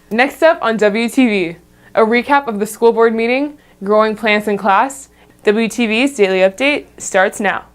Next up on WTV, a recap of the school board meeting, growing plants in class. WTV's Daily Update starts now.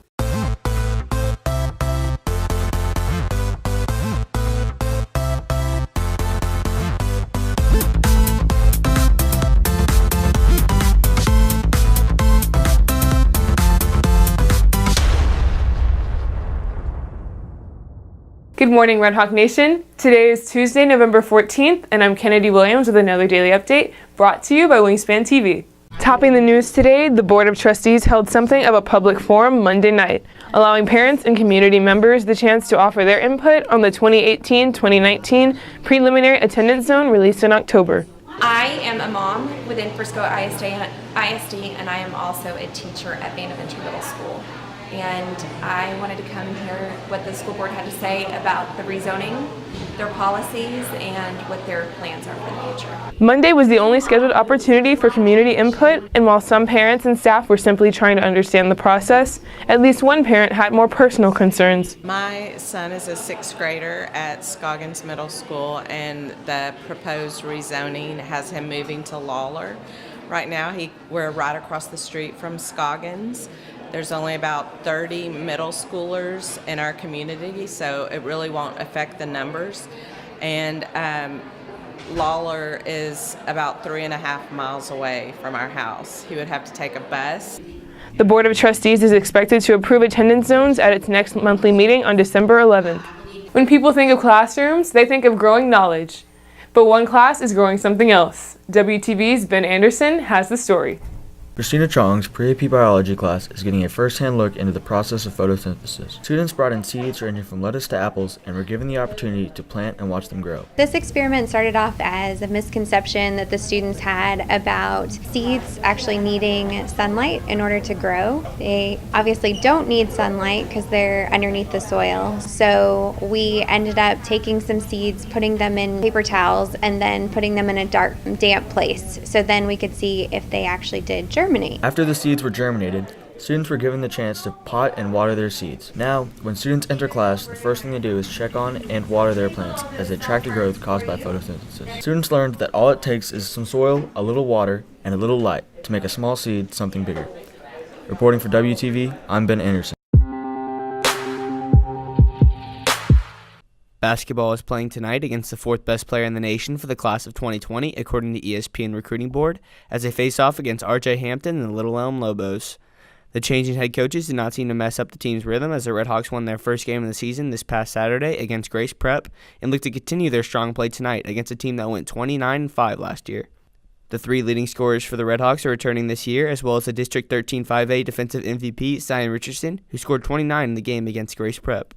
Good morning, Red Hawk Nation. Today is Tuesday, November 14th, and I'm Kennedy Williams with another Daily Update brought to you by Wingspan TV. Topping the news today, the Board of Trustees held something of a public forum Monday night, allowing parents and community members the chance to offer their input on the 2018-2019 preliminary attendance zone released in October. I am a mom within Frisco ISD, and I am also a teacher at Bonaventure Middle School. And I wanted to come and hear what the school board had to say about the rezoning, their policies, and what their plans are for the future. Monday was the only scheduled opportunity for community input, and while some parents and staff were simply trying to understand the process, at least one parent had more personal concerns. My son is a sixth grader at Scoggins Middle School, and the proposed rezoning has him moving to Lawler. Right now, we're right across the street from Scoggins. There's only about 30 middle schoolers in our community, so it really won't affect the numbers. And Lawler is about 3.5 miles away from our house. He would have to take a bus. The Board of Trustees is expected to approve attendance zones at its next monthly meeting on December 11th. When people think of classrooms, they think of growing knowledge. But one class is growing something else. WTV's Ben Anderson has the story. Christina Chong's pre-AP biology class is getting a first-hand look into the process of photosynthesis. Students brought in seeds ranging from lettuce to apples and were given the opportunity to plant and watch them grow. This experiment started off as a misconception that the students had about seeds actually needing sunlight in order to grow. They obviously don't need sunlight because they're underneath the soil. So we ended up taking some seeds, putting them in paper towels, and then putting them in a dark, damp place. So then we could see if they actually did germinate. After the seeds were germinated, students were given the chance to pot and water their seeds. Now, when students enter class, the first thing they do is check on and water their plants as they track the growth caused by photosynthesis. Students learned that all it takes is some soil, a little water, and a little light to make a small seed something bigger. Reporting for WTV, I'm Ben Anderson. Basketball is playing tonight against the fourth best player in the nation for the class of 2020, according to ESPN Recruiting Board, as they face off against RJ Hampton and the Little Elm Lobos. The changing head coaches did not seem to mess up the team's rhythm as the Red Hawks won their first game of the season this past Saturday against Grace Prep and look to continue their strong play tonight against a team that went 29-5 last year. The three leading scorers for the Red Hawks are returning this year, as well as the District 13 5A defensive MVP, Zion Richardson, who scored 29 in the game against Grace Prep.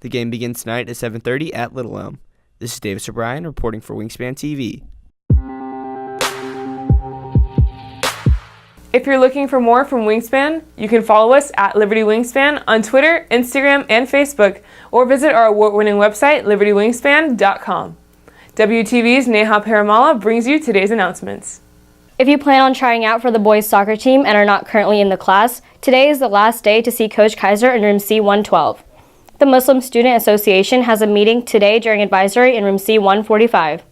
The game begins tonight at 7:30 at Little Elm. This is Davis O'Brien reporting for Wingspan TV. If you're looking for more from Wingspan, you can follow us at Liberty Wingspan on Twitter, Instagram, and Facebook, or visit our award-winning website, libertywingspan.com. WTV's Neha Paramala brings you today's announcements. If you plan on trying out for the boys soccer team and are not currently in the class, today is the last day to see Coach Kaiser in room C112. The Muslim Student Association has a meeting today during advisory in room C145.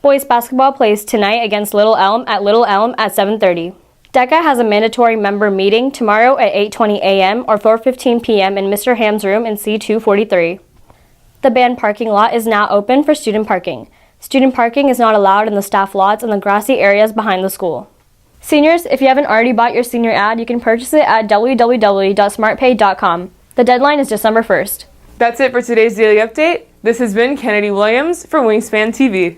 Boys basketball plays tonight against Little Elm at 7:30. DECA has a mandatory member meeting tomorrow at 8:20 a.m. or 4:15 p.m. in Mr. Ham's room in C243. The band parking lot is now open for student parking. Student parking is not allowed in the staff lots and the grassy areas behind the school. Seniors, if you haven't already bought your senior ad, you can purchase it at www.smartpay.com. The deadline is December 1st. That's it for today's Daily Update. This has been Kennedy Williams for Wingspan TV.